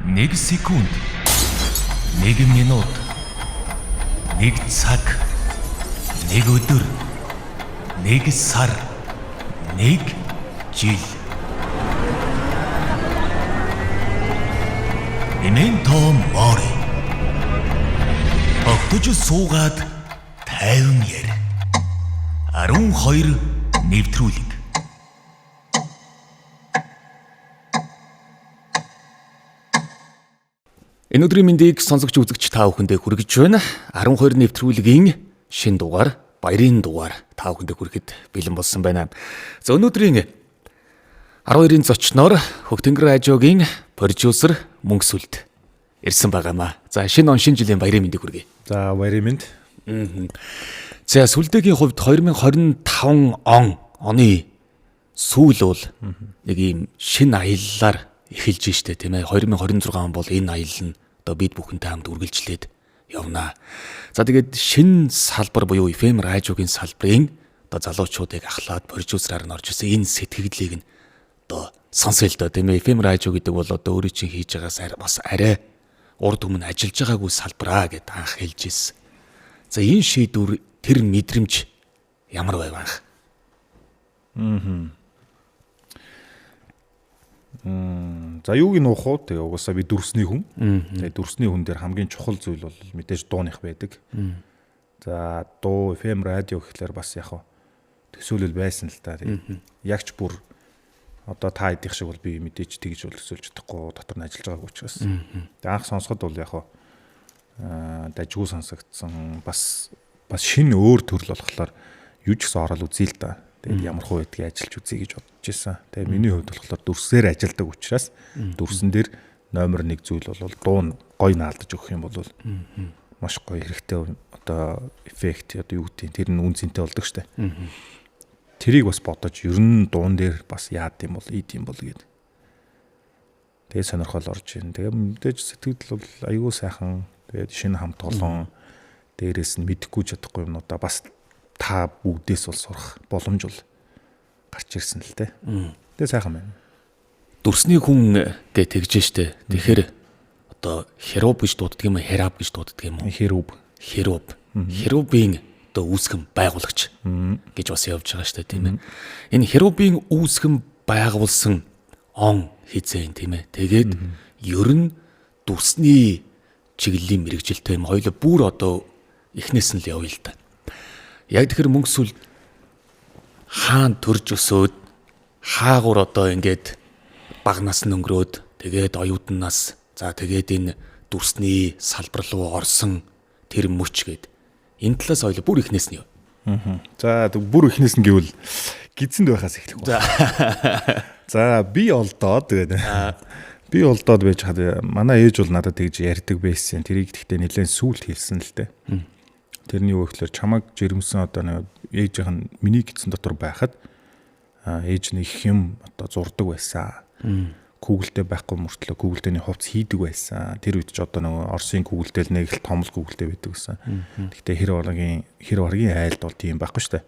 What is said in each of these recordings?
1 секунд, 1 минут, 1 цаг, 1 өдөр, 1 сар, 1 жил. Memento mori. Огтж суугаад тайван яр. 12 нэвтрүүлэг. Энэ өдрийн мэндийг сонсогч үзэгч та бүхэндээ хүргэж байна. 12 нэвтрүүлгийн шинэ дугаар, баярын дугаар та бүхэндээ хүрэхэд бэлэн болсон байна. За өнөөдрийн 12-ын зочноор Хөвтөнгөр радиогийн продюсер Мөнгө Сүлд ирсэн байгаамаа. За шинэ он шинэ жилийн баярын мэндийг хүргэе. За баярын мэнд. За Сүлдэгийн хувьд 2025 оны сүүл бол нэг ийм шинэ аяллаар эхэлж штэ тийм ээ. 2026 он бол энэ аялал нь одоо бид бүхэнтэй хамт үргэлжлээд явнаа. За тэгээд шинэ салбар буюу FM радиогийн салбарын одоо залуучуудыг ахлаад продюсераар нь орж ирсэн энэ сэтгэлдлийг нь одоо сонсё л доо тийм ээ. FM радио гэдэг бол одоо өөрөө чинь хийж байгаас бас арай урд өмнө ажиллаж байгаагүй салбараа гэд анх хэлж ирсэн. За энэ шийдвэр тэр мэдрэмж ямар байв анх? За юуг нуух уу? Тэгээ угаасаа би дүрсний хүн. Тэгээ дүрсний хүн дээр хамгийн чухал зүйл бол мэдээж дууных байдаг. За дуу FM радио гэхлээр бас яг төсөөлөл байсан л та. Тэгээ яг ч бүр одоо та хэдийнх шиг бол би мэдээж тэгж бол төсөөлж чадахгүй дотор нь ажиллаж байгаагүй учраас. Тэгээ анх сонсоход бол яг дажгүй сонсогдсон бас шинэ өөр төрөл болохоор юу ч гэсэн орол үзье л да. Тэгээд ямар хуу байдгийг ажиллаж үзье гэж бодож байсан. Тэгээд миний хувьд болохоор дүрсээр ажилладаг учраас дүрсэн дээр номер 1 зүйл бол дуу гой наалдаж өгөх юм бол маш гоё хэрэгтэй одоо эффект одоо юу гэдэг тэр нь үнцэнтэй болдог штэ. Тэрийг бас бодож ер нь дуун дээр бас яад юм бол ийд юм бол гээд. Тэгээд сонирхол орж ийн. Тэгээд мэдээж сэтгэл бол аюу сайхан. Тэгээд шинэ хамт олон дээрээс нь мэдэхгүй чадахгүй юмнуудаа бас та бүгдээс бол сурах боломж бол гарч ирсэн л дээ. Тэгээ сайхан байна. Дүрсний хүн гэж тэгж штэ. Тэгэхээр одоо херуб гэж дууддаг юм уу? Хераб гэж дууддаг юм уу? Херуб. Херубын одоо үүсгэн байгуулагч гэж бас явж байгаа штэ тийм ээ. Энэ херубын үүсгэн байгуулсан он хизээ тийм ээ. Тэгээд ер нь дүрсний чиглэлийн мэрэгжилтэй юм хоёул бүр одоо эхнээс нь л явъя л да. Яг тэгэхээр Мөнгө Сүлд хаан төрж өсөөд хаагур одоо ингээд багнаас нь өнгөрөөд тэгээд оюутнаас за тэгээд энэ дүрсний салбар руу орсон тэр мөч гээд энэ талаас хоёул бүр эхнээс нь яв. За бүр эхнээс нь гэвэл гидсэнд байхаас эхлэх байна. За би олдоод тэгээд би олдоод байж хаад манай ээж бол надад тэгж ярьдаг байсан. Тэрийг гэхдээ нэлээд сүулт хэлсэн л дээ. Тэрний юу гэхээр чамайг жирэмсэн одоо нэг ээжийнх нь миний гидсэн дотор байхад ээж нэг юм одоо зурдаг байсан. Google-тэй байхгүй мөртлөө Google-дэний хувцс хийдэг байсан. Тэр үед ч одоо нэг Оросын Google-тэй нэг л том л Google-тэй байдаг байсан. Гэхдээ хэр баргийн айлд бол тийм байхгүй шүү дээ.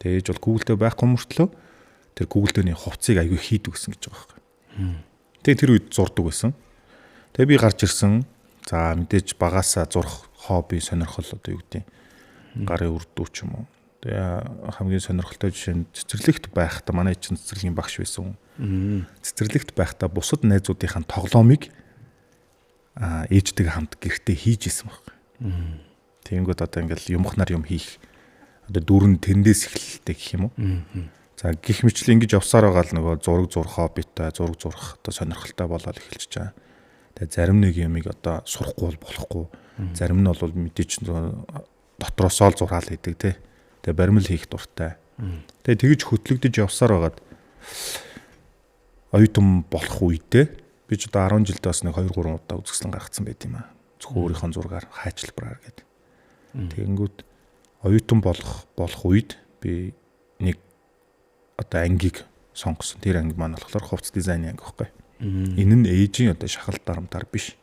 Тэгээ ээж бол Google-тэй байхгүй мөртлөө тэр Google-дэний хувцсыг аягүй хийдэг гэсэн гэж байгаа байхгүй. Тэгээ тэр үед зурдаг байсан. Тэгээ би гарч ирсэн. За мэдээж багаасаа зурх хобби сонирхол одоо юу гэдэг гарын үрдүү ч юм уу. Тэгээ хамгийн сонирхолтой жишээ нь цэцэрлэгт байхдаа манай чинь цэцэрлэгийн багш байсан. Цэцэрлэгт байхдаа бусад найзуудынхаа тоглоомыг ээжтэйгээ хамт гэртээ хийж исэн баг. Тэгэнгүүт одоо ингээл юмхнаар юм хийх одоо дөрөв тэндээс эхэлдэг гэх юм уу. За гих мэтлээ ингэж явсаар байгаа л нөгөө зураг зурх хоббитай зураг зурх одоо сонирхолтой болоод эхэлж байгаа. Тэгээ зарим нэг юмыг одоо сурахгүй болохгүй. Зарим нь бол мэдээж дотроосоо л зураал хийдэг те. Тэгээ баримл хийх дуртай. Тэгээ тэгж хөтлөгдөж явсаар байгаад оюутан болох үедээ би ч одоо 10 жилдээ бас нэг 2-3 удаа үзэсгэлэн гаргацсан байт юм аа. Зөвхөн өөрийнхөө зургаар хайчилбараар гэдэг. Тэгэнгүүт оюутан болох үед би нэг одоо ангийг сонгосон. Тэр анги маань болохоор хувцс дизайны анги байхгүй. Энэ нь ээжийн одоо шахалт дарамтаар биш.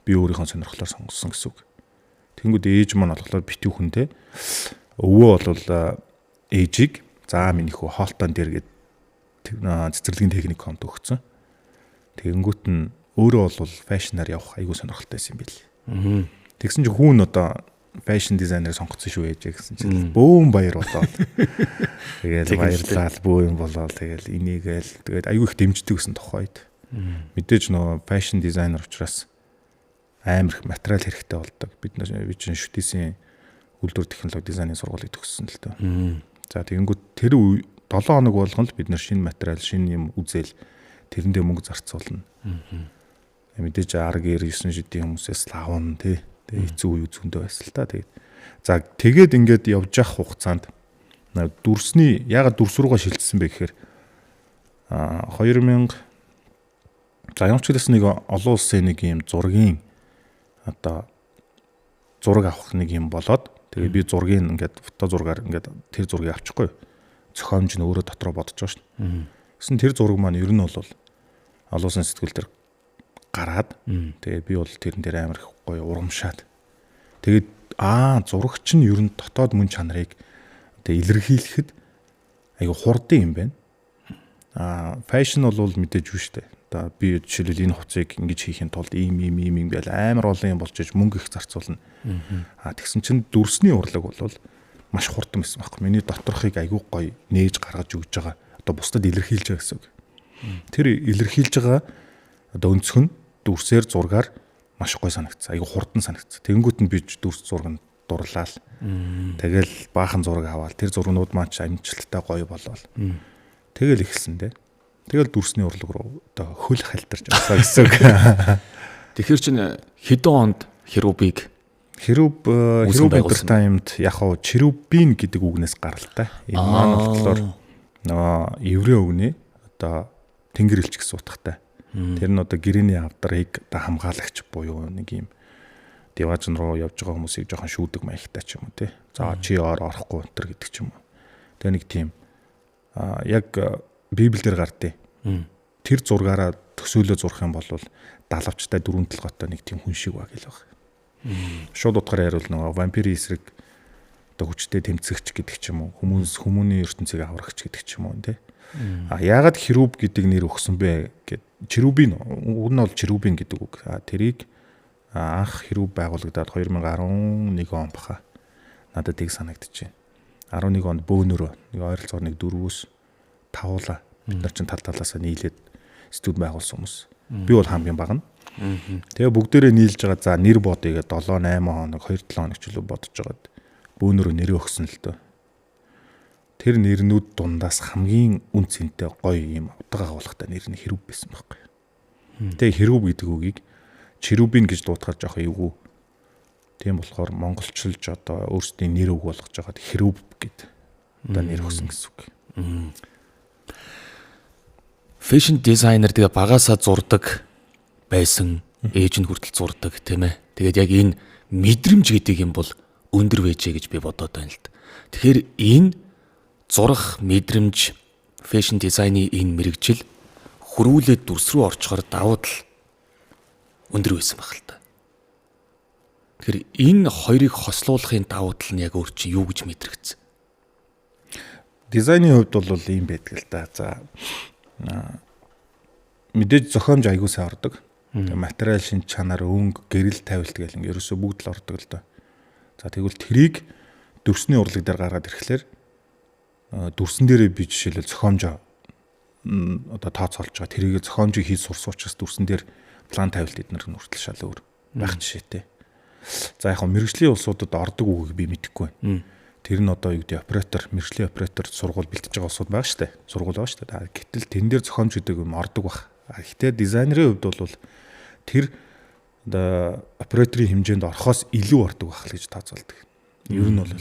Би өөрийнхөө сонирхлоор сонгосон гэсэн үг. Тэнгүүд ээж маань болохоор битүүхэндээ өвөө бол ээжийг за миний хүү хоолтон дээр гээд цэцэрлэгийн техник комд өгсөн. Тэгэнгүүт нь өөрөө бол фэшнаар явах айгүй сонирхолтой байсан юм бэл. Тэгсэн чинь хүүн одоо фэшн дизайнер сонгоцсон шүү ээж гэсэн чинь бөөм баяр болоод тэгэл баярлал бөө юм болоод тэгэл энийгээл тэгээд айгүй их дэмждэг гэсэн тухайд. Мэдээж нөө фэшн дизайнер учраас амар их материал хэрэгтэй болдог. Би чинь шүтээсийн үйлдвэр технологи дизайны сургуулийг төгссөн л тоо. За тэгэнгүүт тэр 7 хоног болгоно л бид нар шинэ материал, шинэ юм үзэл тэрэндээ мөнгө зарцуулна. Мэдээж аргэр 9 шидийн хүмүүсээс лавн тий. Тэгээ хэцүү үе зөндөө байсан л та. Тэгээд ингээд явж явах хугацаанд дүрсний ягаад дүрс руугаа шилжсэн бэ гэхээр 2000 за ямар ч хэлсэн нэг олон улсын нэг юм зургийн одоо зураг авах нэг юм болоод тэгээ би зургийг ингээд фото зургаар ингээд тэр зургийг авчихгүй. Зохиомж нь өөрөө дотроо бодож байгаа шүү дээ. Гэсэн тэр зураг маань ер нь бол олон улсын сэтгүүл дээр гараад тэгээ би бол тэрэн дээр амар их гоё урамшаад тэгээд зурагч нь ер нь дотоод мөн чанарыг тэгээ илэрхийлэхэд айгу хурдан юм байна. Фэшн бол мэдээж юу шүү дээ. Одоо би жишээлбэл энэ хуцыг ингэж хийхин тулд ийм ингээл амар олон юм болж иж мөнгө их зарцуулна. Тэгсэн чинь дүрсний урлаг бол маш хурдан байсан байхгүй. Миний доторхыг айгүй гоё нээж гаргаж өгж байгаа. Одоо бусдад илэрхийлж байгаа гэсэн үг. Тэр илэрхийлж байгаа одоо өнцгөн дүрсээр зургаар маш гоё санагдсан. Айгүй хурдан санагдсан. Тэгэнгүүт нь би дүрс зураг нь дурлал. Тэгэл баахан зураг аваад тэр зургнууд маань ч амжилттай гоё болоод. Тэгэл ихсэн дээ. Тэгэл дүрсний урлаг руу одоо хөл халтарч авсан гэсэн үг. Тэгэхээр чинь хэдэн онд Хэрүүб Entertainment яг хоо Cherubin гэдэг үгнээс гаралтай. Энэ маань болохоор нөгөө еврей үгний одоо тэнгэр элч гэсэн утгатай. Тэр нь одоо гэрээний авдрыг одоо хамгаалагч буюу нэг юм диважн руу явж байгаа хүмүүсийг жоохон шүүдэг маягтай ч юм уу тий. За чи орохгүй өнтер гэдэг ч юм уу. Тэгээ нэг тийм яг Библиэлд гардыг. Тэр зургаараа төсөөлөө зурх юм бол далавчтай дөрвөн толгойтой нэг тийм хүн шиг баг л баг. Шууд утгаараа хариул нөгөө вампирийн эсрэг одоо хүчтэй тэмцэгч гэдэг ч юм уу. Хүмүүний ертөнцийг аврагч гэдэг ч юм уу тий. Яагаад Хэрүүб гэдэг нэр өгсөн бэ гэд Cherubin үн нь бол Cherubin гэдэг үг. Тэрийг анх Хэрүүб байгуулагдаад 2011 он баха. Надад тийг санагдчихэв. 11 онд бөөнөрөө нэг ойролцоогоор нэг 4-өөс 5 бид нар чинь талаасаа нийлээд студ байгуулсан хүмүүс. Би бол хамгийн бага нь. Тэгээ бүгдээрээ нийлж байгаа за нэр бодъё гэдэг 7-8 хоног 2-7 хоног ч илүү бодож байгаад бөөнөрөө нэрээ өгсөн л дөө. Тэр нэрнүүд дундаас хамгийн үн цэнтэй гоё юм утга агуулгатай нэр нь Хэрүүб байсан байхгүй. Тэгээ Хэрүүб гэдэг үгийг Cherubin гэж дуутахаар жоох эвгүй. Тийм болохоор монголчилж одоо өөрсдийн нэр үг болгож байгаад Хэрүүб гэд одоо нэр өгсөн гэсэн үг. Фэшн дизайнер тэгээ багасаа зурдаг байсан, ээж нь хүртэл зурдаг тийм ээ. Тэгээд яг энэ мэдрэмж гэдэг юм бол өндөр байжээ гэж би бодоод байна л да. Тэгэхээр энэ зурах мэдрэмж фэшн дизайны энэ мэрэгжил хөрвүүлээд дүрс рүү орчхоор давуу тал өндөр байсан баг л та. Тэгэхээр энэ хоёрыг хослуулахын давуу тал нь яг өөр чинь юу гэж мэдрэгдсэн? Дизайны хувьд бол ийм байдаг л да. За мэдээж зохиомж аягүй сайн ордог. Материал шин чанар, өнгө, гэрэл тавилт гэл ингээ ерөөсөө бүгд л ордог л доо. За тэгвэл трийг дүрсний урлаг дээр гаргаад ирэхлээр дүрсэн дээрээ би жишээлбэл зохиомж одоо тооцоолж байгаа. Тэрийг зохиомжийг хийж сурсан учраас дүрсэн дээр план тавилт эднэр нүртэл шал өөр байх жишээтэй. За яг мэрэгжлийн улсуудад ордог үгийг би мэдэхгүй байна. Тэр нь одоо юу гэдэг оператор, мэрэгжлийн оператор сургууль бэлтэж байгаа улсууд байгаа шүү дээ. Сургууль байгаа шүү дээ. Гэтэл тэн дээр зохиомж гэдэг юм ордог баг. Гэхдээ дизайнерын хувьд бол тэр одоо операторын хэмжээнд орохоос илүү ордог байх л гэж тооцоолдог. Ер нь бол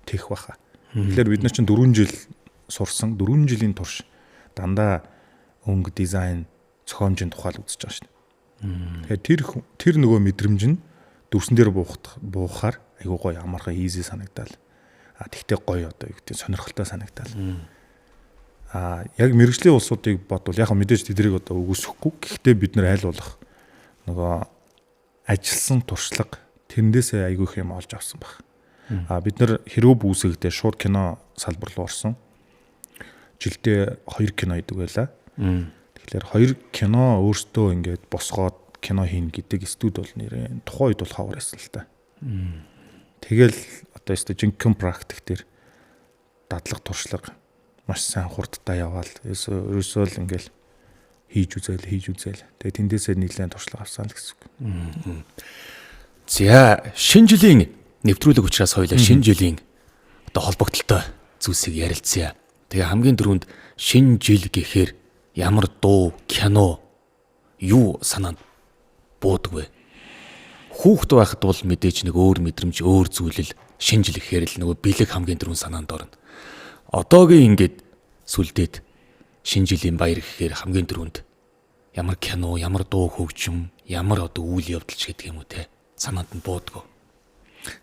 тех баха. Тэгэхээр бид нар чинь 4 жил сурсан, 4 жилийн турш дандаа өнгө дизайн, зохиомжийн тухай л үзэж байгаа шүү дээ. Тэгэхээр тэр нөгөө мэдрэмж нь дүрсэн дээр буухаар айгуу гоё амархан easy санагдал. Тэгтээ гоё одоо юу гэдэг сонирхолтой санагдал. Яг мэрэгжлийн улсуудыг бодвол яг мэдээж тэднийг одоо үгүйсэхгүй. Гэхдээ бид нар аль болох нөгөө ажилласан туршлага тэрнээсээ айгүй их юм олж авсан баг. Бид нар Хэрүүб үүсгэхдээ шууд кино салбар руу орсон. Жилдээ 2 кино хийдэг байлаа. Тэгэхээр хоёр кино өөртөө ингээд босгоод кино хийн гэдэг студ бол нэрээ тухайн үед бол ховор байсан л та. Тэгэл одоо өстө жинхэнэ практик дээр дадлаг туршлага маш сайн хурдтай яваал. Ерөөсөө л ингээл хийж үзэл. Тэгээ тэндээсээ нэлээд туршлага авсан л гэсэн үг. За шинэ жилийн нэвтрүүлэг учраас хоёлаа шинэ жилийн одоо холбогдлолтой зүйлсийг ярилцъя. Тэгээ хамгийн түрүүнд шинэ жил гэхээр ямар дуу, кино юу санаанд буудаг вэ? Хүүхэд байхад бол мэдээж нэг өөр мэдрэмж, өөр зүйлэл шинэ жил гэхээр л нөгөө бэлэг хамгийн түрүүнд санаанд орно. Одоогийн ингээд сүлдээд шинэ жилийн баяр гэхээр хамгийн түрүүнд ямар кино, ямар дуу хөгжим, ямар одоо үйл явдал ч гэдэг юм уу те санаанд нь буудаг.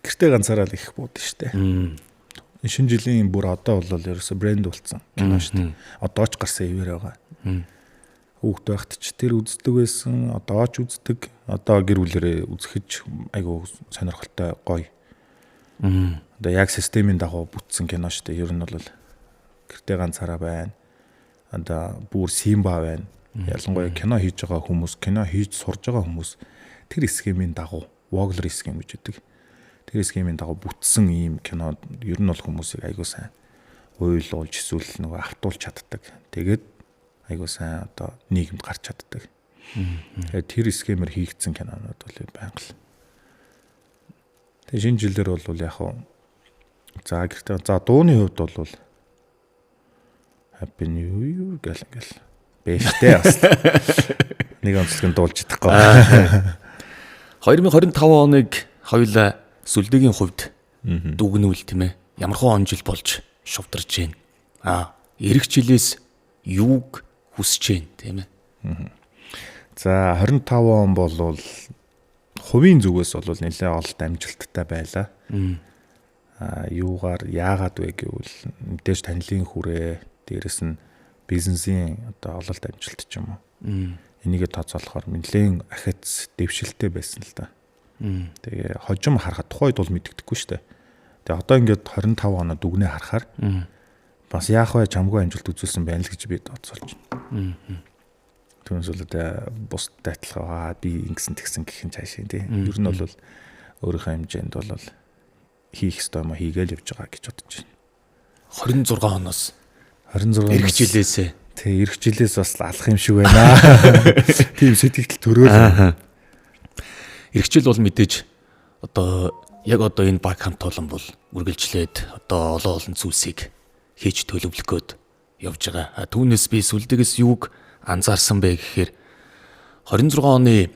Гэртээ ганцаараа л их бууд штэ. Шинэ жилийн бүр одоо бол ерөөсө брэнд болсон кино штэ. Одоо ч гарсан ивэр байгаа. Хүүхэд байхад ч тэр үздэг байсан, одоо ч үздэг. Одоо гэр бүлэрээ үзэхэж айгу сонирхолтой гоё. Одоо яг системийн дагуу бүтсэн кино штэ. Ер нь бол гэртээ ганцаараа байна. Одоо бүр Симба байна. Ялангуяа кино хийж байгаа хүмүүс, кино хийж сурж байгаа хүмүүс тэр схемийн дагуу Vogler схем гэж үүдэг. Тэр схемийн дагуу бүтсэн ийм кино ер нь бол хүмүүсийг айгуу сайн уйлуулж эсвэл нөгөө автуулж чаддаг. Тэгээд айгуу сайн одоо нийгэмд гарч чаддаг. Тэгээд тэр схемээр хийгдсэн кинонууд бол байнга л. Тэгээд шинэ жилээр бол яг хуу за гэртээ за дууны хувьд бол Happy New Year гэл ингээл бэштэй бас нэг онцлог нь дуулж чадахгүй. 2025 оныг хоёулаа сүлдэгийн хувьд дүгнүүл тийм ээ. Ямархуу он жил болж шувдарч байна. Ирэх жилээс юуг хүсэж байна тийм ээ. За 25 он бол хувийн зүгээс бол нэлээд олд амжилттай байлаа. Юугаар яагаад вэ гэвэл мэдээж танилын хүрээ дээрэс нь бизнесийн одоо ололт амжилт ч юм уу. Энийгээ тооцоолохоор нэлээд ахиц дэвшилтэй байсан л да. Тэгээ хожим харахад тухайд бол мэддэггүй шүү дээ. Тэгээ одоо ингээд 25 оноо дүгнээ харахаар бас яах вэ чамгүй амжилт үзүүлсэн байна л гэж би тооцоолж байна. Түүнсэлдээ бусдад адилхан би ингэсэн тэгсэн гэх юм цаашаа тий. Ер нь бол өөрийнхөө хэмжээнд бол хийх ёстой юм хийгээл явж байгаа гэж бодож байна. 26 оноос 26 ирэх жилээс тий ирэх жилээс бас алах юм шиг байна. Тийм сэтгэл төрөөл. Ирэх жил бол мэдээж одоо яг одоо энэ баг хамт олон бол үргэлжлээд одоо олон зүйлсийг хийж төлөвлөхөд явж байгаа. Түүнээс би сүлдэгээс юуг анзаарсан бэ гэхээр 26 оны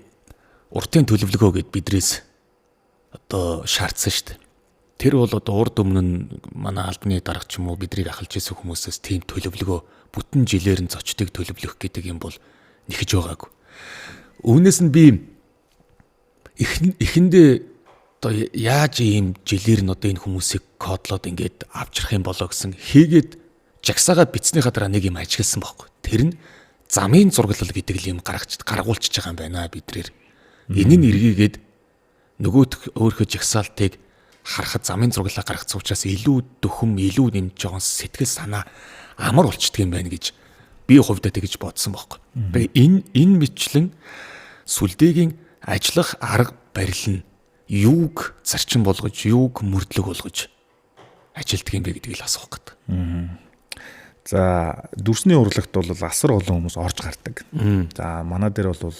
уртын төлөвлөгөө гэд бидрээс одоо шаардсан шүү дээ. Тэр бол одоо урд өмнө нь манай албаны дарга ч юм уу бидрийг ахалж ирсэн хүмүүсээс тийм төлөвлөгөө бүтэн жилээр нь зочдыг төлөвлөх гэдэг юм бол нэхэж байгаагүй. Үүнээс нь би эхэндээ одоо яаж ийм жилээр нь одоо энэ хүмүүсийг кодлоод ингээд авчрах юм болоо гэсэн хийгээд жагсаага бицснийхаа дараа нэг юм ажигласан байхгүй. Тэр нь замын зураглал гэдэг юм гаргуулчихж байгаа юм байна бидрээр. Энэ нь эргээгээд нөгөөх өөрийнхөө жагсаалтыг харахад замын зураглалаа гаргацсан учраас илүү дөхөм, илүү нэм жоон сэтгэл санаа амар болчдөг юм байна гэж би хувьдаа тэгж бодсон байхгүй. Тэгээ энэ мэтлэн сүлдээгийн ажиллах арга барил нь юуг зарчим болгож, юуг мөрдлөг болгож ажилтдаг юм бэ гэдгийг л асуух гэдэг. За дүрсний урлагт бол асар олон хүмүүс орж гардаг. За манай дээр бол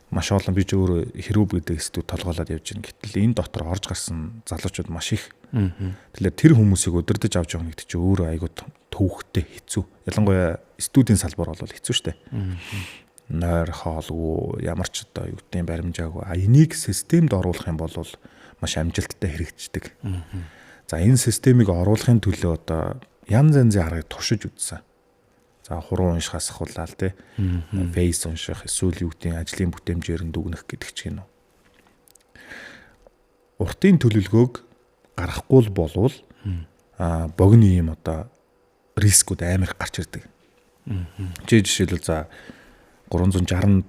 маш олон би ч өөрөө хэрүүб гэдэг студ толгоолоод явж байна. Гэтэл энэ дотор орж гарсан залуучууд маш их. Тэгэхээр тэр хүмүүсийг удирдах авч явах гэдэг чинь өөрөө айгүй төвөгтэй хэцүү. Ялангуяа студийн салбар бол хэцүү шттэ. Нойр хоолгүй ямар ч одоо юу гэдэг баримжаагүй. Энийг системд оруулах юм бол маш амжилттай хэрэгждэг. За энэ системийг оруулахын төлөө одоо янз янзын аргыг туршиж үзсэн. За хуруу уншихаас ахуулаад тий. Фейс унших, эсвэл юу гэдэг ажлын бүтээмжээр нь дүгнэх гэдэг ч гэнэ. Уртын төлөвлөгөөг гаргахгүй л болвол богино юм одоо рискүүд амар гарч ирдэг. Жишээлбэл за 365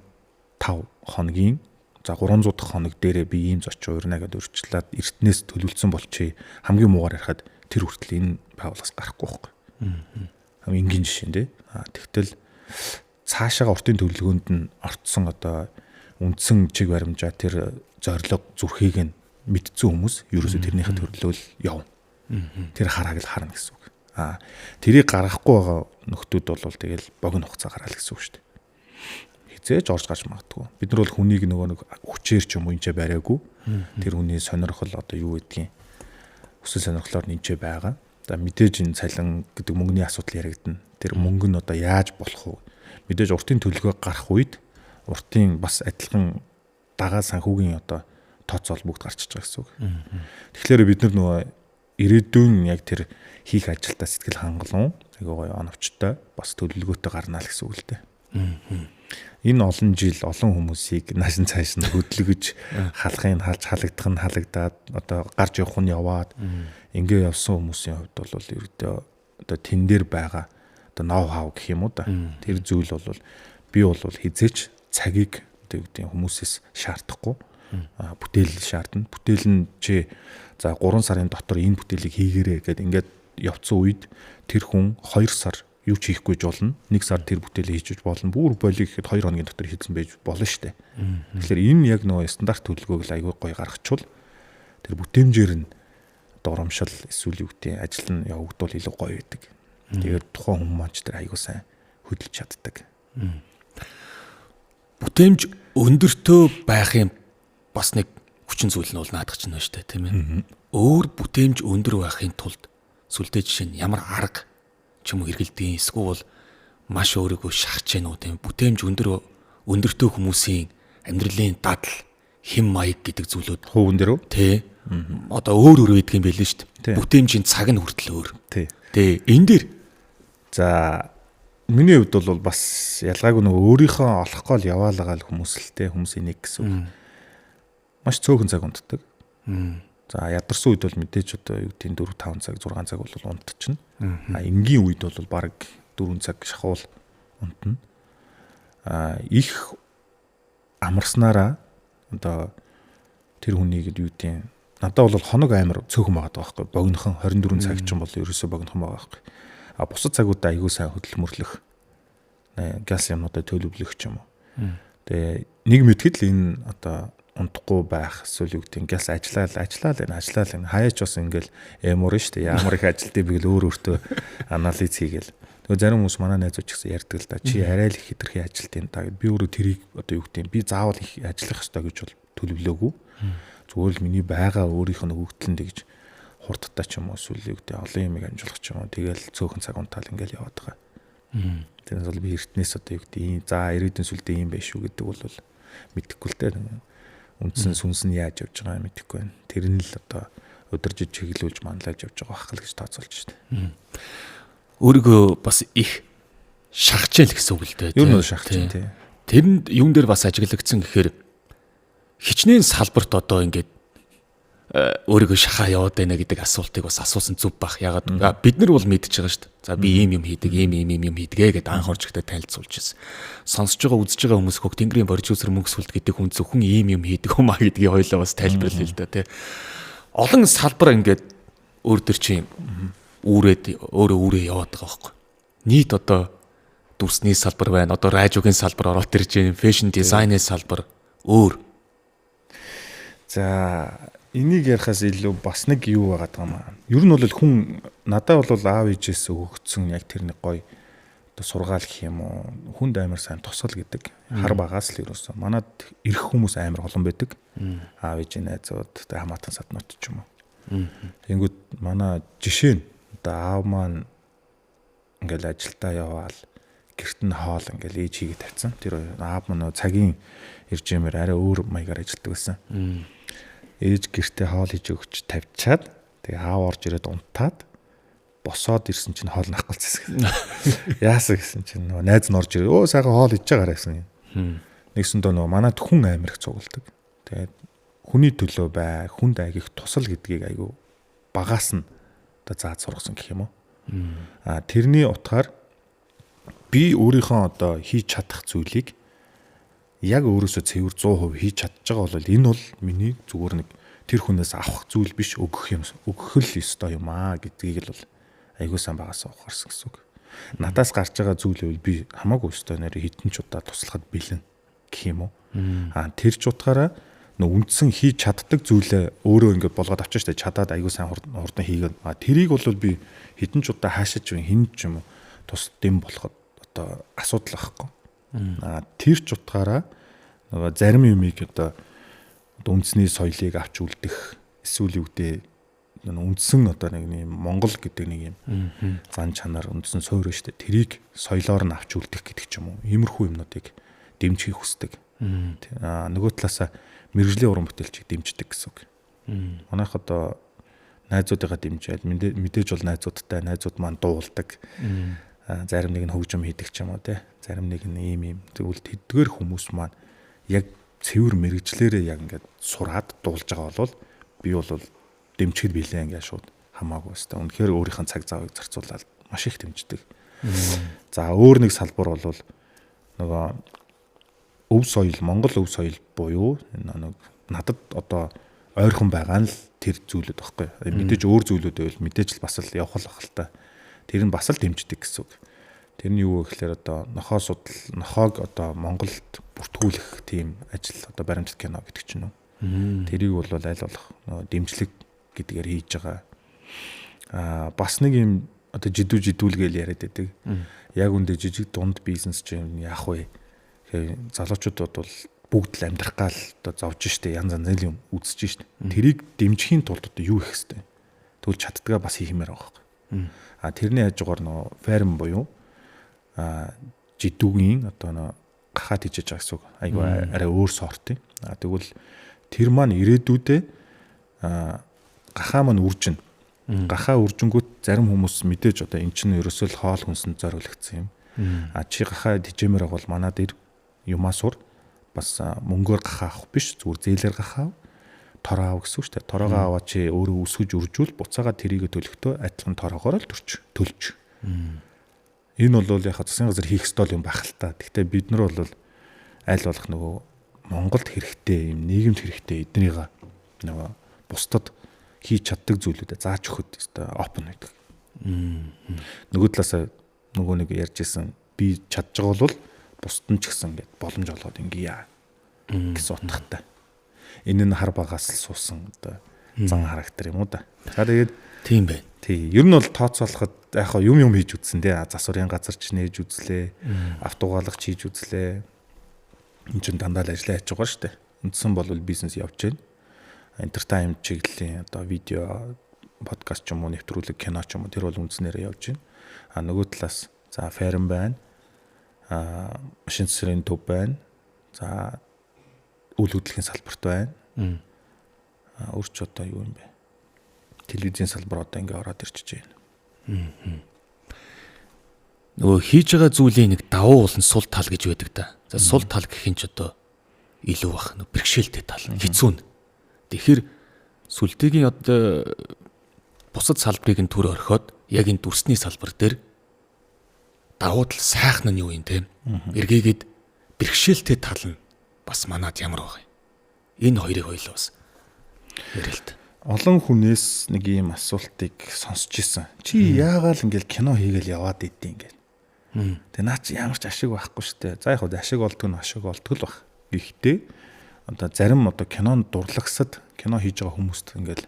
хоногийн за 300 дахь хоног дээрээ би ийм зочин уурнагаад өрчлээд эртнээс төлөвлөсөн болчих хамгийн муугаар ярихад тэр хүртэл энэ байгууллагаас гарахгүй байхгүй. Хамгийн энгийн жишээ нэ. Тэгтэл цаашаага уртын төлөвлөгөөнд нь орцсон одоо үндсэн чиг баримжаа тэр зорилго зүрхийг нь мэдсэн хүмүүс ерөөсөө тэрнийхээ төрлөөл явна. Тэр харааг л харна гэсэн үг. Тэрийг гаргахгүй байгаа нөхдүүд бол тэгэл богино хугацаа гараал гэсэн үг шүү дээ. Хизээж орж гарч магадгүй. Бид нар бол хүнийг нөгөө нэг хүчээр ч юм уу энэчээ бариагүй. Тэр хүний сонирхол одоо юу гэдгийг хүсэл сонирхлоор нэнчээ байгаа. За мэдээж энэ цалин гэдэг мөнгөний асуудал яригдана. Тэр мөнгө нь одоо яаж болох вэ? Мэдээж уртын төлөвлөгөө гарах үед уртын бас адилхан дагаа санхүүгийн одоо тооцоол бүгд гарчиж байгаа гэсэн үг. Тэгэхээр бид нар нөгөө ирээдүйн яг тэр хийх ажилдаа сэтгэл хангалуун айгуу гоё оновчтой бас төлөвлөгөөтэй гарнаа л гэсэн үг л дээ. Энэ олон жил олон хүмүүсийг нааш цааш нь хөдөлгөж халахын халагдах нь халагдаад одоо гарч явах нь яваад ингээ явсан хүмүүсийн хувьд бол ердөө одоо тэн дээр байгаа одоо ноу хау гэх юм уу да. Тэр зүйл бол би бол хизээч цагийг одоо юу гэдэг хүмүүсээс шаардахгүй бүтээл шаардна. Бүтээл нь чи за 3 сарын дотор энэ бүтээлийг хийгээрэй гэдэг ингээд явцсан үед тэр хүн 2 сар юу ч хийхгүй ч болно. 1 сар тэр бүтээлээ хийж болно. Бүр болиг гэхэд 2 хоногийн дотор хийсэн байж болно шүү дээ. Тэгэхээр энэ яг нөгөө стандарт төлөвлөгөөг л аягүй гоё гаргачвал тэр бүтээмжээр нь доромшил эсвэл юу гэдэг ажил нь явагдвал илүү гоё байдаг. Тэгээд тухайн хүмүүс маань ч тэр аягүй сайн хөдөлж чаддаг. Бүтээмж өндөртөө байх юм бас нэг хүчин зүйл нь бол наадах чинь байна шүү дээ, тийм ээ. Өөр бүтээмж өндөр байхын тулд сүлдээ жишээ нь ямар арга ч юм уу хэрэгэлдэг эсвэл маш өөрийгөө шахаж гэнэ үү тийм бүтээмж өндөртөө хүмүүсийн амьдралын дадал хэм маяг гэдэг зүйлүүд Хүүгэн дээр үү? Тий. Одоо өөр байдаг юм байл шүү дээ. Бүтээмжийн цаг нь хүртэл өөр. Тий. Энэ дээр за миний хувьд бол бас ялгаагүй нөгөө өөрийнхөө олохгүй л яваалгаа л хүмүүсэлтэй хүмүүсийн нэг гэсэн үг. Маш цөөхөн цаг унтдаг. За ядарсан үед бол мэдээж одоо юу гэдэг 4 5 цаг 6 цаг бол унтчихна. Энгийн үед бол баг 4 цаг шахуул унтна. Их амарснараа одоо тэр хүнийг юу гэдэг надад бол хоног амар цөөхөн байгаа байхгүй богинохон 24 цаг ч юм бол ерөөсөө богинохон байгаа байхгүй. Бусад цагуудаа аягүй сайн хөдөлмөрлөх газ юмнуудаа төлөвлөх ч юм уу. Тэгээ нэг мэдхэд л энэ одоо унтахгүй байх эсвэл юу гэдэг газ ажиллаад энэ хаяач бас ингээл эмор шүү дээ. Ямар их ажилтыг би л өөртөө анализ хийгээл. Тэгээ зарим хүмүүс манай найзууд ч гэсэн ярьдаг л да. Чи арай л их хэтэрхий ажилтын та. Би өөрөө тэрийг одоо юу гэдэг би заавал их ажиллах ёстой гэж бол төлөвлөөгүй. Зүгээр л миний байгаа өөрийнх нь хөгтлөнд гэж хурдтай ч юм уу эсвэл юу гэдэг олон юм амжуулах ч юм уу. Тэгэл цөөхөн цаг унтаал ингээл яваад байгаа. Тэрнээс бол би эртнээс одоо юу гэдэг за ирээдүйн сүлдээ юм байх шүү гэдэг бол мэдэхгүй л дээ. Үндсэн сүнс нь яаж явж байгаа мэдэхгүй байна. Тэр нь л одоо удиржиж чиглүүлж манлайлж явж байгаа хэл гэж тооцоолж байна. Өөрийгөө бас их шахажээл гэсэн үг л дээ. Юу нөө шахаж тий. Тэрэнд юун дээр бас ажиглагдсан гэхээр хичнээн салбарт одоо ингээд өөрийгөө шахаа яваад байна гэдэг асуултыг бас асуусан зүв бах. Ягаад бид нар бол мэдчихэж байгаа шүү дээ. За би ийм юм хийдэг, ийм хийдгээ гэдээ анх орж ихтэй танилцуулж ирсэн. Сонсож байгаа, үзэж байгаа хүмүүс хог тэнгэрийн продюсер мөнгө сүлд гэдэг хүн зөвхөн ийм юм хийдэг юм а гэдгийг хоёлаа бас тайлбарлая л да тий. Олон салбар ингээд өөр төр чинь өөрөө яваад байгаа байхгүй. Нийт одоо дүрсний салбар байна. Одоо радиогийн салбар ороод ирж байна. Фэшн дизайны салбар өөр. За энийг ярихаас илүү бас нэг юу байгаа юм аа. Ер нь бол хүн надад бол аав ээжээс өгөгдсөн яг тэр нэг гоё одоо сургаал гэх юм уу. Хүнд амар сайн тусал гэдэг. Хар багаас л ерөөсөн. Манад ирэх хүмүүс амар олон байдаг. Аав ээжийн найзууд, тэ хамаатан саднууд ч юм уу. Тэнгүүд манай жишээ нь одоо аав маань ингээл ажилдаа яваал гэрт нь хоол ингээл ээж хийгээ тавьсан. Тэр аав маань цагийн иржэмээр арай өөр маягаар ажилтдаг байсан. Ээж гэртээ хоол хийж өгч тавьчаад тэгээ аав орж ирээд унтаад босоод ирсэн чинь хоол нахгалцсан. Яасан гэсэн чинь нөгөө найз нь орж ирээ. Сайхан хоол хийж байгаарай гэсэн юм. Нэгсэн доо нөгөө манад хүн амир их цугладаг. Тэгээд хүний төлөө бай, хүнд айгих тусал гэдгийг айгу багаас нь одоо зааж сургасан гэх юм уу. Тэрний утгаар би өөрийнхөө одоо хийж чадах зүйлийг яг өөрөөсөө цэвэр 100% хийж чадж байгаа бол энэ бол миний зүгээр нэг тэр хүнээс авах зүйл биш өгөх л ёстой юм аа гэдгийг л бол аягүй сайн багасаа ухаарсан гэсэн үг. Надаас гарч байгаа зүйлээ би хамаагүй өстой нэр хитэн ч удаа туслахад бэлэн гэх юм уу. Тэр ч утгаараа үндсэн хийж чаддаг зүйлээ өөрөө ингээд болгоод авчих штэ чадаад аягүй сайн хурдан хийгээд тэрийг бол би хитэн ч удаа хаашаач хин ч юм уу тус дэм болоход одоо асуудал байхгүй. Тэр ч утгаараа нөгөө зарим юмыг одоо үндэсний соёлыг авч үлдэх эсвэл юу гэдэг үндсэн одоо нэг юм Монгол гэдэг нэг юм зан чанар үндсэн суурь шүү дээ. Тэрийг соёлоор нь авч үлдэх гэдэг ч юм уу. Иймэрхүү юмнуудыг дэмжихийг хүсдэг. Нөгөө талаасаа мэрэгжлийн уран бүтээлчийг дэмждэг гэсэн үг. Манайх одоо найзуудыгаа дэмжиад мэдээж бол найзууд маань дуулдаг. Зарим нэг нь хөгжим хийдэг ч юм уу те. Зарим нэг нь ийм тэгвэл тэдгээр хүмүүс маань яг цэвэр мэрэгжлэрээ яг ингээд сураад дуулж байгаа бол би бол дэмжихэд билээ ингээд шууд хамаагүй өстой. Үнэхээр өөрийнх нь цаг завыг зарцуулаад маш их дэмждэг. За өөр нэг салбар бол нөгөө өв соёл, Монгол өв соёл буюу надад одоо ойрхон байгаа нь л тэр зүйлүүд баггүй. Мэдээж өөр зүйлүүд байвал мэдээж л бас л явах л бах л та. Тэр нь бас л дэмждэг гэсэн үг. Тэр нь юу вэ гэхээр одоо нохоог одоо Монголд бүртгүүлэх тийм ажил одоо баримтат кино гэдэг чинь үү. Тэрийг бол аль болох дэмжлэг гэдгээр хийж байгаа. Бас нэг юм одоо жидүүл гээл яриад байдаг. Яг үндэ жижиг дунд бизнес чинь яах вэ? Тэгэхээр залуучуудад бол бүгд л амьдрах гал одоо зовж штэ янз янзын юм үзэж штэ. Тэрийг дэмжихийн тулд одоо юу хийх хэвтэй. Тэгвэл чаддгаа бас хиймээр байгаа юм. Тэрний хажуугаар нөө ферм буюу жидүүгийн одоо гахаад хийж байгаа гэсэн үг. Айгу арай өөр сорт юм. Тэгвэл тэр маань ирээдүйдээ гахаа маань үржин. Гахаа үржингүүт зарим хүмүүс мэдээж одоо эн чинь ерөөсөө л хоол хүнсэнд зориулагдсан юм. Чи гахаа тижэмэр бол манад ир юмаа сур бас мөнгөөр гахаа авах биш зүгээр зээлээр гахаа тороо аав гэсэн үг шүү дээ. Тороогоо аваа чи өөрөө үсгэж үржүүл буцаага тэрийгэ төлөхдөө адилхан тороогоор л төлж. Энэ бол яхаа засгийн газар хийх ёстой юм байх л та. Гэхдээ бид нар бол аль болох нөгөө Монголд хэрэгтэй юм нийгэмд хэрэгтэй эднийга нөгөө бусдад хийж чаддаг зүйлүүдэд зааж өгөхөд ёстой опен байдаг. Нөгөө талаасаа нөгөө нэг ярьжсэн би чадж байгаа бол бусд нь ч гэсэн ингээд боломж олгоод ингэя гэсэн утгатай. Энэ нь хар багаас л суусан одоо зан характер юм уу да. За тэгээд тийм байна. Тий. Ер нь бол тооцоолоход яг юм хийж үзсэн дээ. Засварын газар ч нээж үзлээ. Автогаалгач хийж үзлээ. Энд чинь дандаа л ажиллаа хийж байгаа шүү дээ. Үндсэн бол бизнес явж байна. Entertainment чиглэлийн одоо видео, подкаст ч юм уу, нэвтрүүлэг, кино ч юм уу тэр бол үндснээрээ явж байна. Нөгөө талаас за ферм байна. Машин цэцэрийн төв байна. За үйл хөдлөлийн салбарт байна. Өөрч одоо юу юм бэ? Телевизийн салбар одоо ингээ ороод ирчихэж байна. Нөгөө хийж байгаа зүйлийн нэг давуу болон сул тал гэж байдаг да. За сул тал гэх юм ч одоо илүү бах бэрхшээлтэй тал хэцүү нь. Тэгэхээр сүлдэгийн одоо бусад салбарыг нь төр орхиод яг энэ дүрсний салбар дээр давуу тал сайхан нь юу юм те. Эргээгээд бэрхшээлтэй тал нь бас манад ямар байгаа юм. Энэ хоёрыг хоёлоо бас ярилт. Олон хүнээс нэг ийм асуултыг сонсч ирсэн. Чи яагаал ингээл кино хийгээл яваад идэв ингээл. Тэгээ наа чи ямар ч ашиг байхгүй штэ. За яг хөө ашиг олддог нь ашиг олддог л баг. Гэхдээ одоо зарим одоо кинонд дурлагсад кино хийж байгаа хүмүүст ингээл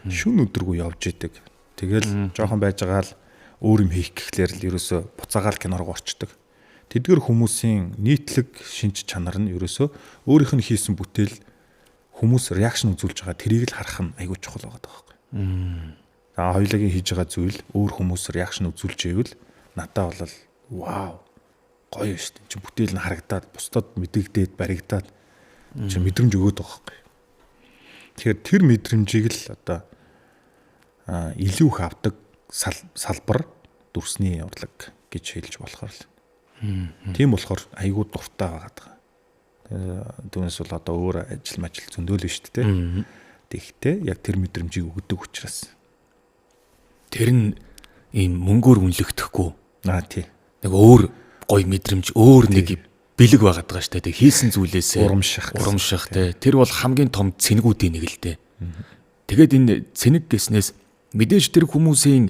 шүн өдргөө явж идэг. Тэгэл жоохон байж байгаа л өөр юм хийх гэхлээр л ерөөсө буцаагаал кино руу орчдөг. Тэдгэр хүмүүсийн нийтлэг шинж чанар нь ерөөсө өөрийнх нь хийсэн бүтээл хүмүүс реакшн үзүүлж байгаа тэрийг л харах нь айгүй чухал байгаа байхгүй. За хоёулагийн хийж байгаа зүйл өөр хүмүүс реакшн үзүүлж ивэл надад бол вау гоё шүү дээ. Чи бүтээл нь харагдаад бусдад мэдэгдээд баригдаад чи мэдрэмж өгөөд байгаа байхгүй. Тэгэхээр тэр мэдрэмжийг л одоо илүү их авдаг салбар дүрсний урлаг гэж хэлж болохоор л. Тийм болохоор айгүй дуртай байгаа. Түүнээс бол одоо өөр ажил зөндөөл нь шүү дээ. Тэгэхдээ яг тэр мэдрэмжийг өгдөг учраас. Тэр нь ийм мөнгөөр үнэлэгдэхгүй. Тий. Нэг өөр гоё мэдрэмж, өөр нэг бэлэг байгаад байгаа шүү дээ. Хийсэн зүйлээсээ урамших тий. Тэр бол хамгийн том цэнэгүүдийн нэг л дээ. Тэгээд энэ цэнэг гэснээс мэдээж тэр хүмүүсийн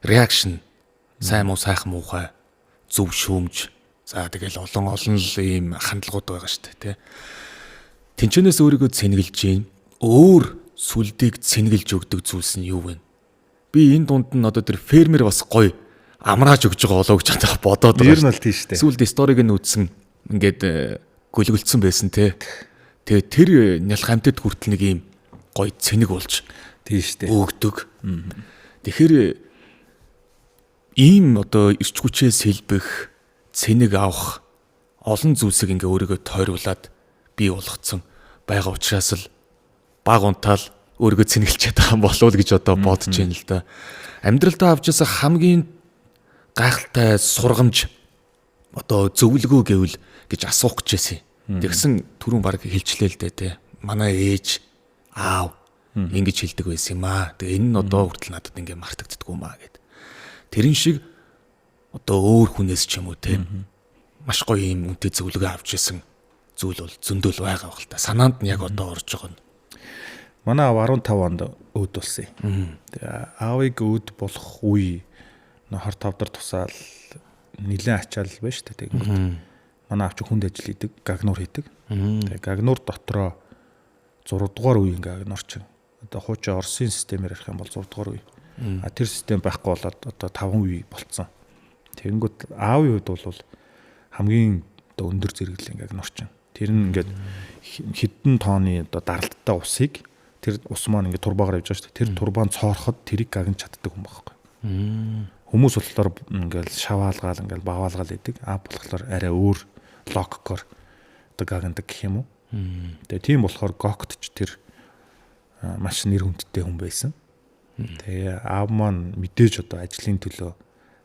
реакшн Сайн муу сайхан муухай зөв шүүмж. За тэгэл олон л ийм хандлагууд байгаа шүү дээ, тий. Тинчнээс өөрийгөө цэнгэлж гин өөр сүлдийг цэнгэлж өгдөг зүйлс нь юу вэ? Би энэ дунд нь одоо тэр фермер бас гоё амрааж өгж байгаа болоо гэж бодоод байгаа. Ер нь л тийм шүү дээ. Сүүлд сториг нь үтсэн ингээд гөлгөлцсөн байсан те. Тэгээ тэр нялх амтд хүртэл нэг ийм гоё цэник болж тийм шүү дээ. өгдөг. Тэгэхээр ийм одоо ирч хүчээс хэлбэх цэник авах олон зүйлсийг ингээ өөрийгөө тойруулаад бий болгоцсон байгаа учраас л баг унтаал өөрийгөө цэнгэлчээд байгаа болов гэж одоо бодож байна л да. Амьдралдаа авч ясаа хамгийн гайхалтай сургамж одоо зөвлөгөө гэвэл гэж асуух гэж байсан. Тэгсэн түрүүн баг хэлчлээ л дээ те. Манай ээж аав ингэж хэлдэг байсан юм аа. Тэгээ энэ нь одоо хүртэл надад ингээ мартагддаггүй юм аа гэд. Тэрэн шиг одоо өөр хүнээс ч юм уу те. Маш гоё юм үнэтэй зөвлөгөө авч исэн зүйл бол зөндөл байгаа байх л та. Санаанд нь яг одоо орж байгаа нь. Манай аав 15 онд өөд болсон юм. Тэгээ аавыг өөд болох үе 25 дор тусаал нэлээд ачаал байна шүү дээ. Тэгэнгүүт манай аав ч хүнд ажил хийдэг, гагнуур хийдэг. Тэгээ гагнуур дотроо 6 дугаар үе ингээ гагнуур чинь. Одоо хуучин Оросын системээр ярих юм бол 6 дугаар үе. Тэр систем байхгүй болоод одоо 5 үе болцсон. Тэгэнгүүт аавын хувьд бол хамгийн одоо өндөр зэрэглэлийн гагнуур чинь. Тэр нь ингээд хэдэн тооны одоо даралттай усыг тэр ус маань ингээд турбаагаар явж байгаа шүү дээ. Тэр турбаан цоороход тэрийг гагнаж чаддаг хүн байхгүй. Хүмүүс болохоор ингээл шаваалгаал ингээл баваалгаал идэг. Болохоор арай өөр логикоор одоо гагнадаг гэх юм уу. Тэгээ тийм болохоор гогт ч тэр маш нэр хүндтэй хүн байсан. Тэгээ аав маань мэдээж одоо ажлын төлөө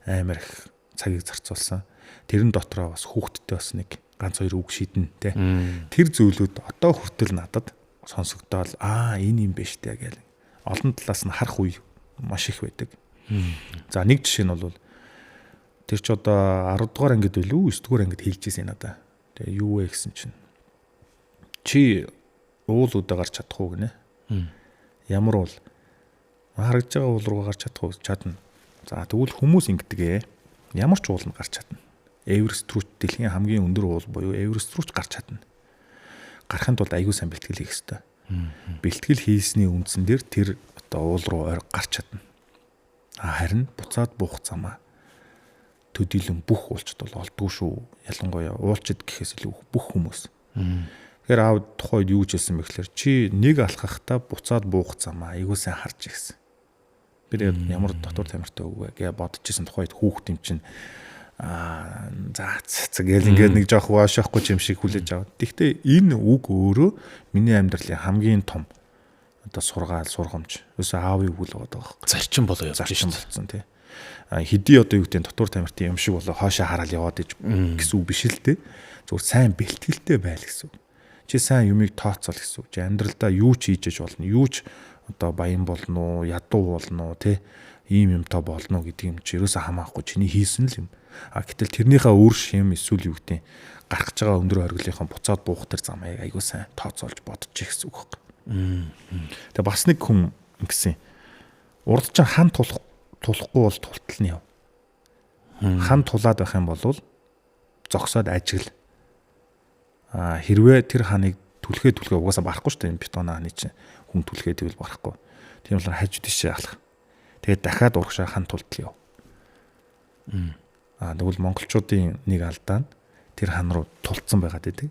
амар их цагийг зарцуулсан. Тэрэн дотроо бас хүүхдтэй бас нэг ганц хоёр үг шийдэн тэ. Тэр зүйлүүд одоо хүртэл надад сонсогдоод энэ юм биш тэ гэл. Олон талаас нь харах үе маш их байдаг. За нэг жишээ нь бол тэр ч одоо 10 дугаар ангид билүү 9 дугаар ангид хэлжсэн надаа. Тэгээ юу вэ гэсэн чинь чи уулуудаа гарч чадах уу гинэ. Ямар уул харагдж байгаа уул руу гарч чадах уу? Чадна. За тэгвэл хүмүүс ингэдэг ямар ч уул нь гарч чадна. Эверест рүү дэлхийн хамгийн өндөр уул буюу Эверест рүү ч гарч чадна. Гарахын тулд аягүй сайн бэлтгэл хийх ёстой. Бэлтгэл хийсний үндсэн дээр тэр одоо уул руу гарч чадна. Харин буцаад буух замаа төдийлөн бүх уулчд бол олдгүй шүү. Ялангуяа уулчд гэхээс илүү бүх хүмүүс. Тэгэхээр аав тухайд юу гэсэн бэ гэхээр чи нэг алхахтаа буцаад буух замаа аягүй сайн харж ирсэн. Би ямар дотор тамиртай үг вэ гэж бодож ирсэн тухайд хүүхд юм чинь гэл ингээд нэг жоох waashахгүй юм шиг хүлээж аваад. Гэхдээ энэ үг өөрөө миний амьдралын хамгийн том одоо сургамж. Өсөө аавын үг л байгаа байхгүй. Зарчим болоо явж зарчим болсон тий. Хэдий одоо юу гэдэг дотор тамиртай юм шиг болоо хоошоо хараад яваад гэсэн үг биш л дээ. Зүгээр сайн бэлтгэлтэй байл гэсэн үг. Чи сайн юмыг тооцоол гэсэн үг. Чи амьдралдаа юу ч хийж болно. Юу ч одоо баян болно уу, ядуу болно уу тий. Ийм юмтай болно гэдэг юм чи ерөөсөө хамаахгүй чиний хийсэн л юм. Гэтэл тэрнийхээ өөр шим эсвэл юу гэдэг гарах гэж байгаа өндөр оргилынхон буцаад буух тэр замыг айгуу сайн тооцоолж бодож гэсэн үг байхгүй. Тэгээ бас нэг хүн ингэсэн. Урд чинь хан тулахгүй бол тултал нь яв. Хан тулаад байх юм бол зогсоод ажигл. Хэрвээ тэр ханыг түлхээ угаасаа барахгүй шүү дээ. Бетон хааны чинь хүн түлхээ тэгвэл барахгүй. Тийм болохоор хажууд тишээ алах. Тэгээд дахиад урагшаа хан тултал яв. Тэгвэл монголчуудын нэг алдаа нь тэр хан руу тулцсан байгаад байдаг.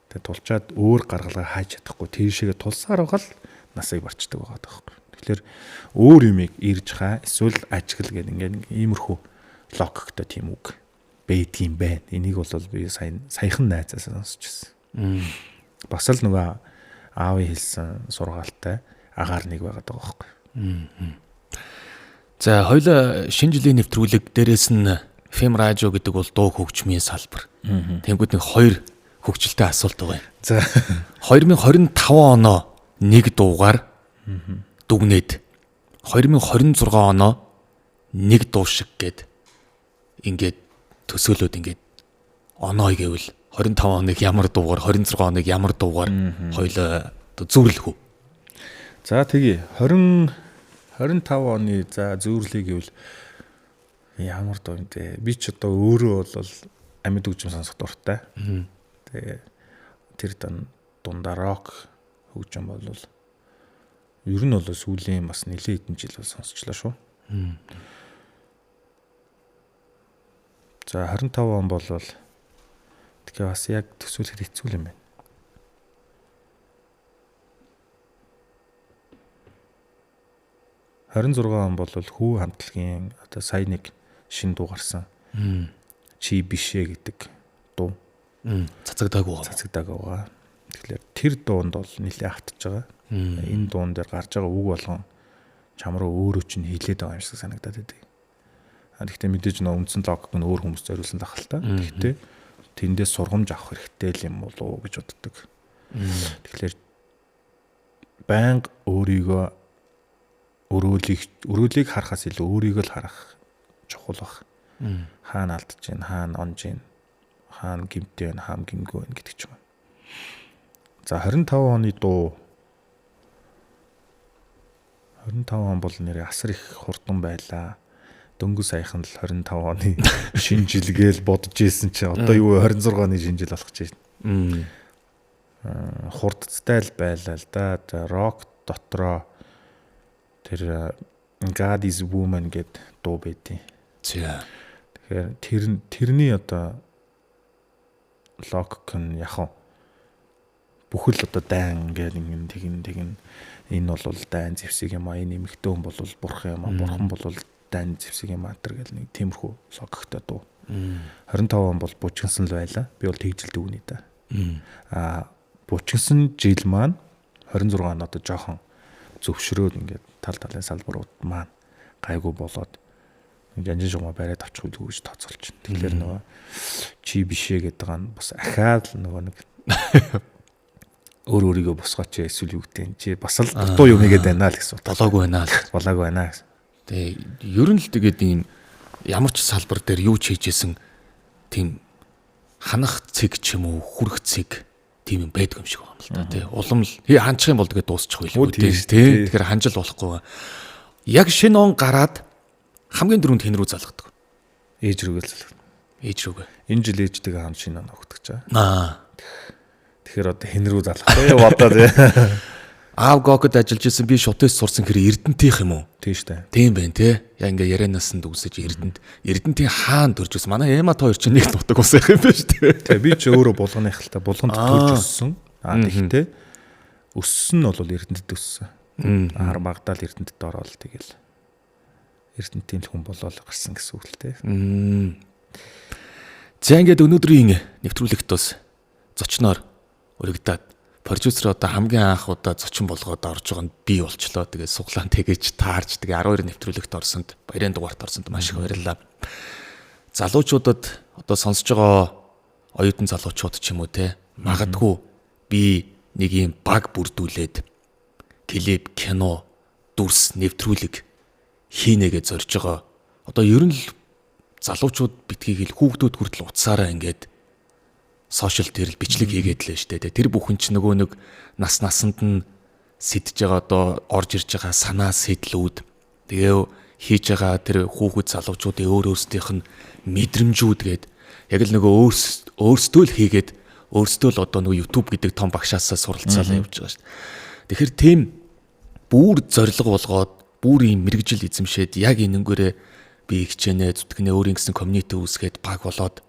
Тэгээд тулчаад өөр гаргалгаа хааж чадахгүй тийшээгээ тулсаар байгаа л насыг барчдаг байгаа байхгүй. Тэгэхээр өөр юмыг ирж хаа эсвэл ажигл гэдэг ингээд иймэрхүү логиктой тийм үг байдгийм байна. Энийг бол би саяхан найзаас сонсч ирсэн. Бас л нөгөө аавын хэлсэн сургаалтай агаар нэг байгаа байхгүй. За хоёулаа шинэ жилийн нэвтрүүлэг дээрээс нь FM радио гэдэг бол дуу хөгжмийн салбар. Тэнгүүд нэг хоёр хөгжилтэй асуулт байгаа юм. За 2025 оноо нэг дуугаар дүгнээд 2026 оноо нэг дуу шиг гээд ингээд төсөөлөд ингээд оноо гэвэл 25 оныг ямар дуугаар 26 оныг ямар дуугаар хоёулаа зөвөрлөх үү? За тэгээ 25 оны за зөвөрлөе гэвэл Ямар дуу юм те. Би ч одоо өөрөө бол амьд хөгжим сонсох дуртай. Тэгээ тэр дундаа рок хөгжим бол ер нь бол сүүлийн бас нэлээд хэдэн жил сонсчлаа шүү. За 25 он бол тэгээ бас яг төсөөлөхөд хэцүү юм байна. $26 он бол хүү хамтлагийн одоо сая нэг шин дуу гарсан. Чи бишээ гэдэг дуу. Цацагдаагүй. Тэгэхээр тэр дуунд бол нэлээд автаж байгаа. Энэ дуун дээр гарч байгаа үг болгон чам руу өөрөө чинь хилээд байгаа юм шиг санагдаад байдаг. Гэхдээ мэдээж нөө үндсэн логик нь өөр хүмүүс зориулсан тахал та. Гэхдээ тэндээс сургамж авах хэрэгтэй юм болов уу гэж боддог. Тэгэхээр банг өөрийгөө өрөөлийг харахаас илүү өөрийгөө л харах чухал баг. Хаана алдаж байна, хаана онж байна, хаана гимтэй байна, хаана гимгүй байна гэдэг ч юм. За 25 оны дуу 25 он бол нэрээ асар их хурдан байлаа. Дөнгөж саяхан л 25 оны шинэ жил гээл бодож ийсэн чи одоо юу 26 оны шинэ жил болох гэж байна. Хурдтай л байлаа л да. Рок дотроо тэр God is Woman гэд дуу байдیں۔ Тэгэхээр тэрний одоо логик нь яг бүхэл одоо дайн гэдэг тэгин энэ бол дайн зэвсэг юм а энэ эмэгтэй хүн бол бурхан юм а бурхан бол дайн зэвсэг юм а гэл нэг тиймэрхүү логиктой дуу. 25 он бол бучигсан л байла. Би бол тэгжил дүүний да. Бучигсан жил маань 26 он одоо жоохон зөвшрөөд ингээд тал талын салбарууд маань гайгүй болоод janжин шугам бариад авчих үлгүй гэж тооцоолж байна. Тэгэхээр нөгөө чи бишээ гэдэг нь бас ахаад нөгөө нэг өөрийгөө босгооч эсвэл юу гэдэг чи бас л дутуу юм игээд байна л гэсэн. Болоогүй байна гэсэн. Тэгээ ер нь л тэгээд ийм ямар ч салбар дээр юу ч хийжсэн тийм ханах цэг ч юм уу хүрх цэг тийм юм байдаг юм шиг байна л да тий. Улам л ханчих юм бол тэгээд дуусчих байлгүй тий. Тэгэхээр ханжил болохгүй. Яг шинэ он гараад хамгийн дөрөнд хэн рүү залгадаг? Ээж рүүгээ залгадаг. Ээж рүүгээ. Энэ жил ээжтэйгээ хамт шинэ он өгдөг чаа. Тэгэхээр одоо хэн рүү залгах вэ? Бодоо тий. Аав гокод ажиллаж исэн би шутээс сурсан хэрэг Эрдэнтийнх юм уу? Тийм штэ. Тийм байна тий. Яг ингээ ярианаас нь үсэж Эрдэнтийн хаан төрж өссөн. Манай Эмат хоёр чинь нэг нутаг ус байх юм байна шүү дээ. Тэгээ би ч өөрөө булганы хальтаа булганд төрж өссөн. Тэгэхдээ өссөн нь бол Эрдэнэт өссөн. Ар Багдал Эрдэнэтэд ороод тэгэл Эрдэнэтийн хүн болоод гарсан гэсэн үг л дээ. За ингээд өнөөдрийн нэвтрүүлэгт бас зочноор өргөдөөд продюсер одоо хамгийн анх удаа зочин болгоод орж байгаа нь би болчлоо. Тэгээ суглаан тэгэж таарч тэгээ 12 нэвтрүүлэгт орсонд баярын дугаарт орсонд маш их баярлалаа. Залуучуудад одоо сонсож байгаа оюутан залуучууд ч юм уу те магадгүй би нэг юм баг бүрдүүлээд клип, кино, дүрс, нэвтрүүлэг хийнэгээ зорж байгаа. Одоо ер нь л залуучууд битгийгэл хүүхдүүд хүртэл утсаараа ингээд сошиал дээр л бичлэг хийгээд лээ штэ. Тэр бүхэн ч нөгөө нэг насанд нь сэтж байгаа одоо орж ирж байгаа санаа сэтлүүд тэгээ хийж байгаа тэр хүүхэд залуучуудын өөр өөрсдийнх нь мэдрэмжүүд гээд яг л нөгөө өөрсдөө л хийгээд өөрсдөө л одоо нөгөө YouTube гэдэг том багшаасаа суралцаалаа явж байгаа штэ. Тэгэхээр тийм бүр зориг болгоод бүр юм мэрэгжил эзэмшээд яг энэнгээрээ би хичээнэ зүтгэнэ өөрийн гэсэн community үүсгээд баг болоод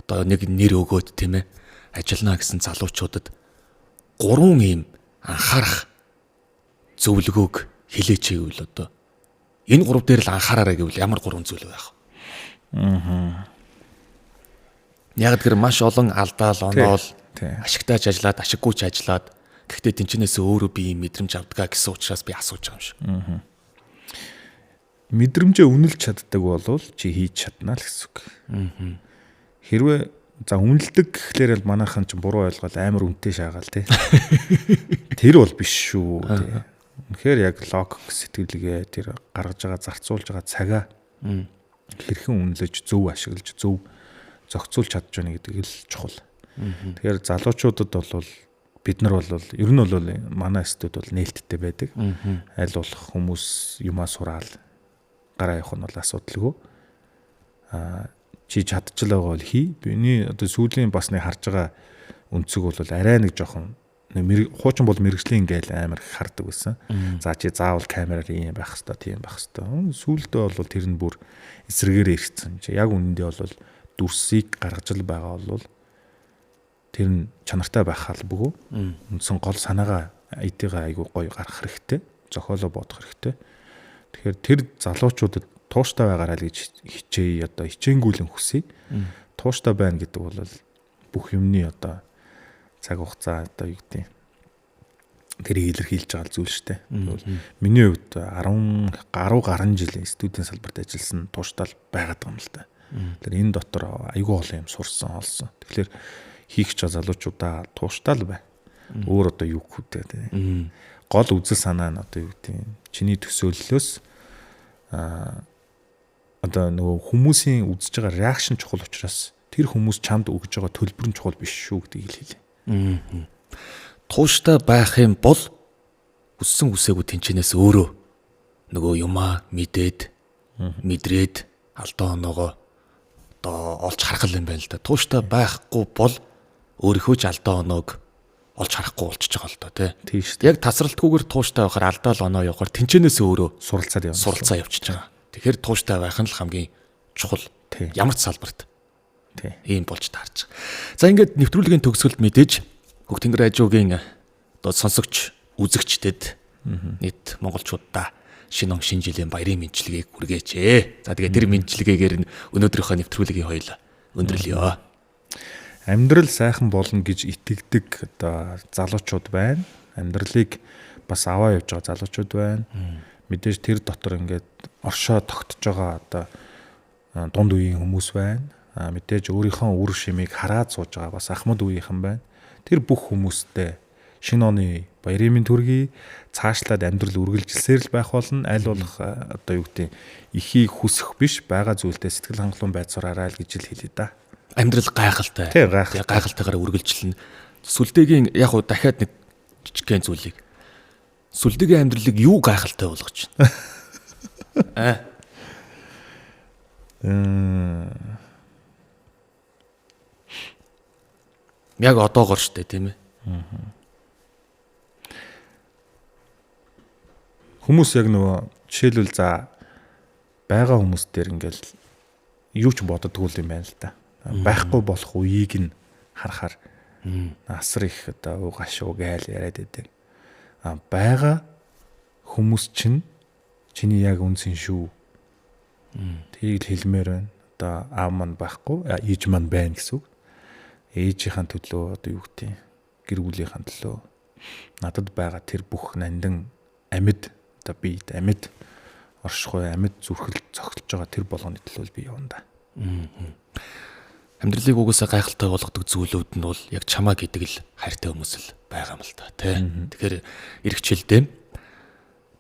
одоо нэг нэр өгөөд тийм ээ ажиллана гэсэн залуучуудад 3 ийм анхаарах зөвлөгөөг хэлээч гэвэл одоо энэ 3 дээр л анхаараарай гэвэл ямар 3 зүйл байх вэ? Яг тэр маш олон алдаал оноол ашигтайч ажиллаад ашиггүйч ажиллаад гэхдээ тэнчнээс өөрөө би ийм мэдрэмж авдгаа гэсэн учраас би асууж байгаа юм шиг. Мэдрэмжээ үнэлж чаддаг болвол чи хийж чадна л гэсэн үг. Хэрвээ за үнэлдэг гэхлээр л манайхан ч буруу ойлгоод амар үнэтэй шаагаал тий. Тэр бол биш шүү тий. Үнэхээр яг логик сэтгэлгээ тэр гаргаж байгаа зарцуулж байгаа цагаа хэрхэн үнэлж зөв ашиглаж зөв зохицуулж чадж байна гэдэг л чухал. Тэгэхээр залуучуудад бол бид нар бол ер нь бол манай студ бол нээлттэй байдаг. Аль болох хүмүүс юмаа сураал гараа явах нь бол асуудалгүй. чи чадчихлаа бол хий. Биний одоо сүүлийн бас нэг харж байгаа өнцөг бол арай нэг жоохон хуучин бол мэрэгжлийн ингээл амар их хардаг байсан. За чи заавал камераар ийм байх хэвээр тийм байх хэвээр. Сүүлдээ бол тэр нь бүр эсрэгээр ирсэн. Чи яг үнэндээ бол дүрсийг гаргаж л байгаа бол тэр нь чанартай байх албагүй. Үндсэн гол санаагаа айдыгаа айгуу гоё гаргах хэрэгтэй. Зохиолоо бодох хэрэгтэй. Тэгэхээр тэр залуучуудад тууштай байгаарай л гэж хичээе одоо хичээнгүүлэн хүсье. Тууштай байна гэдэг бол бүх юмны одоо цаг хугацаа одоо юу гэдэг тэрийг илэрхийлж байгаа зүйл шүү дээ. Миний хувьд 10 гаруй жилийн студийн салбарт ажилласан тууштай байгаад байгаа юм л да. Тэр энэ дотор айгүй олон юм сурсан олсон. Тэгэхээр хийх ч залуучуудаа тууштай л бай. Өөр одоо юу гэх үү. Гол үзэл санаа нь одоо юу гэдэг чиний төсөөллөөс одоо нөгөө хүмүүсийн үзэж байгаа реакшн чухал учраас тэр хүмүүс чамд өгж байгаа төлбөр нь чухал биш шүү гэдгийг хэлээ. Тууштай байх юм бол үссэн үсээгүй тэнчнээс өөрөө нөгөө юмаа мэдрээд алдаа оноогоо одоо олж харах юм байна л да. Тууштай байхгүй бол өөрийнхөө ч алдаа оноог олж харахгүй болчихж байгаа л доо тий. Яг тасралтгүйгээр тууштай байхаар алдаа л оноо явахаар тэнчнээс өөрөө суралцаа явчихж байгаа. Тэгэхээр тууштай байх нь л хамгийн чухал ямар ч салбарт ийм болж таарч байгаа. За ингээд нэвтрүүлгийн төгсгөлд мэдээж Хөг Тэнгэр хажуугийн одоо сонсогч үзэгчдэд нийт монголчуудаа шинэ он шинэ жилийн баярын мэндчилгээг хүргээч. За тэгээ тэр мэндчилгээгээр нь өнөөдрийнхөө нэвтрүүлгийн хоёул өндөрлөё. Амьдрал сайхан болно гэж итгэдэг одоо залуучууд байна. Амьдралыг бас аваа явж байгаа залуучууд байна. Мэдээж тэр дотор ингээд оршоо тогтож байгаа одоо дунд үеийн хүмүүс байна. Мэдээж өөрийнхөө үр шимийг хараад сууж байгаа бас ахмад үеийнхэн байна. Тэр бүх хүмүүстээ шинэ оны баярын мэнд хүргэе. Цаашлаад амьдрал үргэлжилсээр л байх болно. Аль болох одоо юу гэдэг ихийг хүсэх биш, байгаа зүйлдээ сэтгэл хангалуун байцаараа л гэж л хэлээ да. Амьдрал гайхалтай. Гайхалтайгаар үргэлжилнэ. Сүлдээгийн яг уу дахиад нэг жижигхэн зүйлийг. Сүлдээгийн амьдралыг юу гайхалтай болгож байна? Яг одоогор штэ тийм ээ. Хүмүүс яг нөгөө жишээлбэл за байгаа хүмүүс дээр ингээл юу ч боддоггүй юм байна л да. Байхгүй болох үеийг нь харахаар асар их одоо угашуу гайл яриад байдаг. Байгаа хүмүүс чинь чиний яг үнсэн шүү. Тийг хэлмээр байна. Одоо аав маань байхгүй, ээж маань байна гэсэн үг. Ээжийнхэн төлөө одоо юу гэдэг гэр бүлийнхэн төлөө надад байгаа тэр бүх нандин амьд одоо би амьд оршихуй амьд зүрхэл цогцолж байгаа тэр болгоны төлөө би явна да. Амьдралыг угаасаа гайхалтай болгодог зүйлүүд нь бол яг чамаа гэдэг л хайртай хүмүүс л байгаа юм л та тий. Тэгэхээр эргчлэлтэй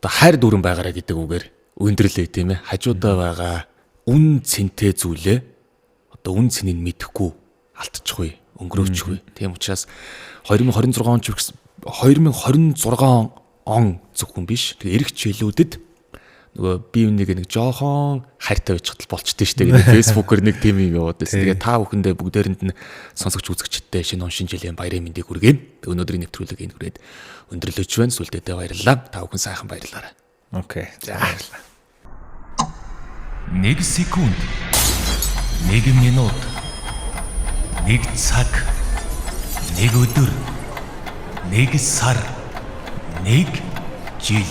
одоо хайр дүүрэн байгаараа гэдэг үгээр өндөрлөө тийм ээ. Хажуудаа байгаа үн цэнтэй зүйлээ одоо үн цэнийг мэдэхгүй алдчихгүй, өнгөрөөчихгүй. Тийм учраас 2026 он зөвхөн биш. Тэгээ эрх чийлүүдэд нөгөө бие биенийг нэг жоохон хайртай байж хатал болчтой шүү дээ. Facebook-оор нэг тийм юм яваад байсан. Тэгээ та бүхэндээ бүгдээрэнд нь сонсогч үзэгчдтэй шинэ он шинэ жилийн баярын мэндийг хүргэе. Өнөөдрийн нэвтрүүлэг энэ хүрээд өндөрлөж байна. Сүлдээдээ баярлалаа. Та бүхэн сайхан баярлаарай. Окей. За баярлалаа. 1 секунд, 1 минут, 1 цаг, 1 өдөр, 1 сар, 1 жил.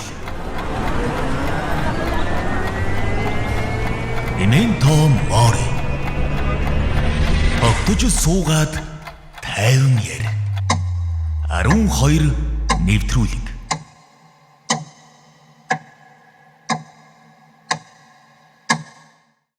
Memento mori. Огтж суугаад тайван яр. 12 нэвтрүүлэг.